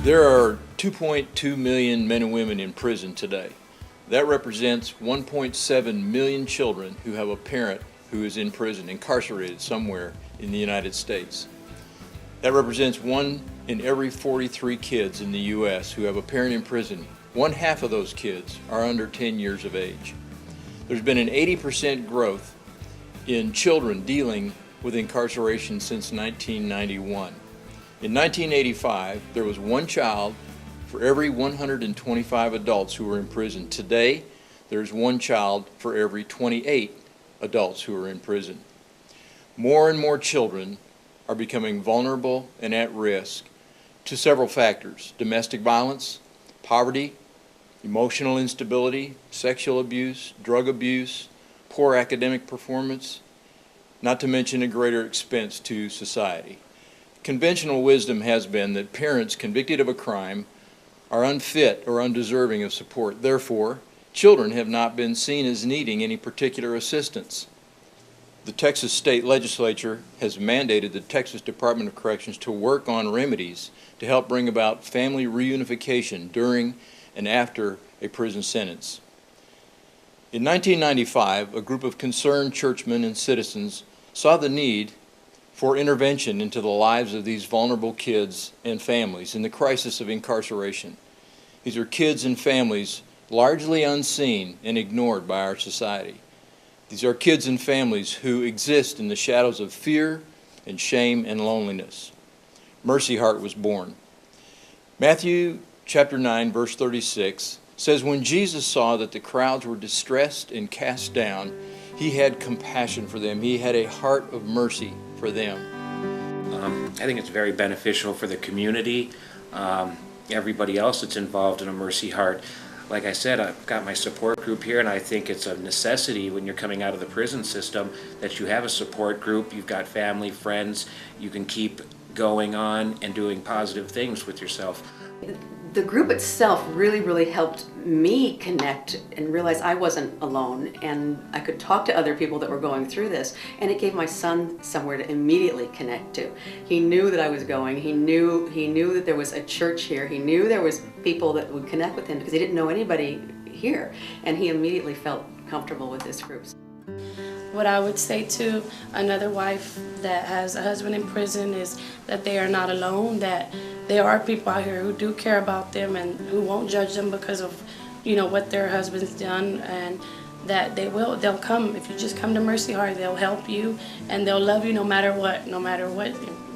There are 2.2 million men and women in prison today. That represents 1.7 million children who have a parent who is in prison, incarcerated somewhere in the United States. That represents 1 in every 43 kids in the U.S. who have a parent in prison. 1/2 of those kids are under 10 years of age. There's been an 80% growth in children dealing with incarceration since 1991. In 1985, there was 1 child for every 125 adults who were in prison. Today, there's 1 child for every 28 adults who are in prison. More and more children are becoming vulnerable and at risk to several factors: domestic violence, poverty, emotional instability, sexual abuse, drug abuse, poor academic performance, not to mention a greater expense to society. Conventional wisdom has been that parents convicted of a crime are unfit or undeserving of support. Therefore, children have not been seen as needing any particular assistance. The Texas State Legislature has mandated the Texas Department of Corrections to work on remedies to help bring about family reunification during and after a prison sentence. In 1995, a group of concerned churchmen and citizens saw the need for intervention into the lives of these vulnerable kids and families in the crisis of incarceration. These are kids and families largely unseen and ignored by our society. These are kids and families who exist in the shadows of fear and shame and loneliness. Mercy Heart was born. Matthew chapter 9, verse 36 says, "When Jesus saw that the crowds were distressed and cast down, he had compassion for them." He had a heart of mercy for them. I think it's very beneficial for the community, everybody else that's involved in a Mercy Heart. Like I said, I've got my support group here, and I think it's a necessity when you're coming out of the prison system that you have a support group. You've got family, friends, you can keep going on and doing positive things with yourself. The group itself really helped me connect and realize I wasn't alone, and I could talk to other people that were going through this, and it gave my son somewhere to immediately connect to. He knew that I was going. He knew that there was a church here. He knew there was people that would connect with him because he didn't know anybody here, and he immediately felt comfortable with this group. What I would say to another wife that has a husband in prison is that they are not alone, that there are people out here who do care about them and who won't judge them because of, what their husband's done, and that they'll come. If you just come to Mercy Heart, they'll help you and they'll love you no matter what.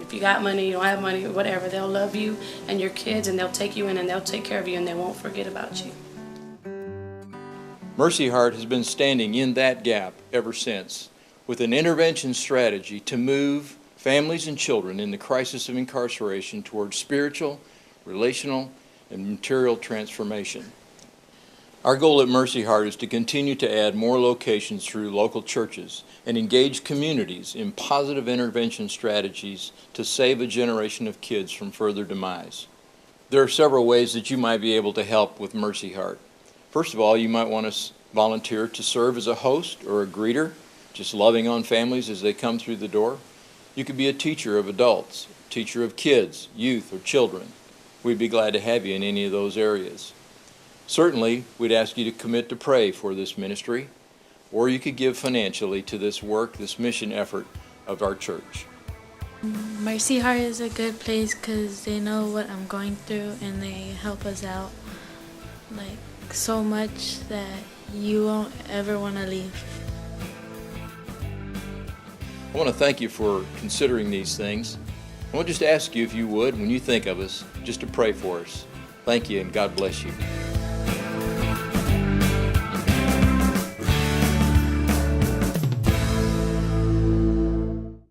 If you got money, you don't have money, whatever, they'll love you and your kids, and they'll take you in and they'll take care of you and they won't forget about you. Mercy Heart has been standing in that gap ever since, with an intervention strategy to move families and children in the crisis of incarceration towards spiritual, relational, and material transformation. Our goal at Mercy Heart is to continue to add more locations through local churches and engage communities in positive intervention strategies to save a generation of kids from further demise. There are several ways that you might be able to help with Mercy Heart. First of all, you might want to volunteer to serve as a host or a greeter, just loving on families as they come through the door. You could be a teacher of adults, teacher of kids, youth, or children. We'd be glad to have you in any of those areas. Certainly, we'd ask you to commit to pray for this ministry, or you could give financially to this work, this mission effort of our church. Mercy Heart is a good place because they know what I'm going through and they help us out so much that you won't ever want to leave. I want to thank you for considering these things. I want to just ask you, if you would, when you think of us, just to pray for us. Thank you, and God bless you.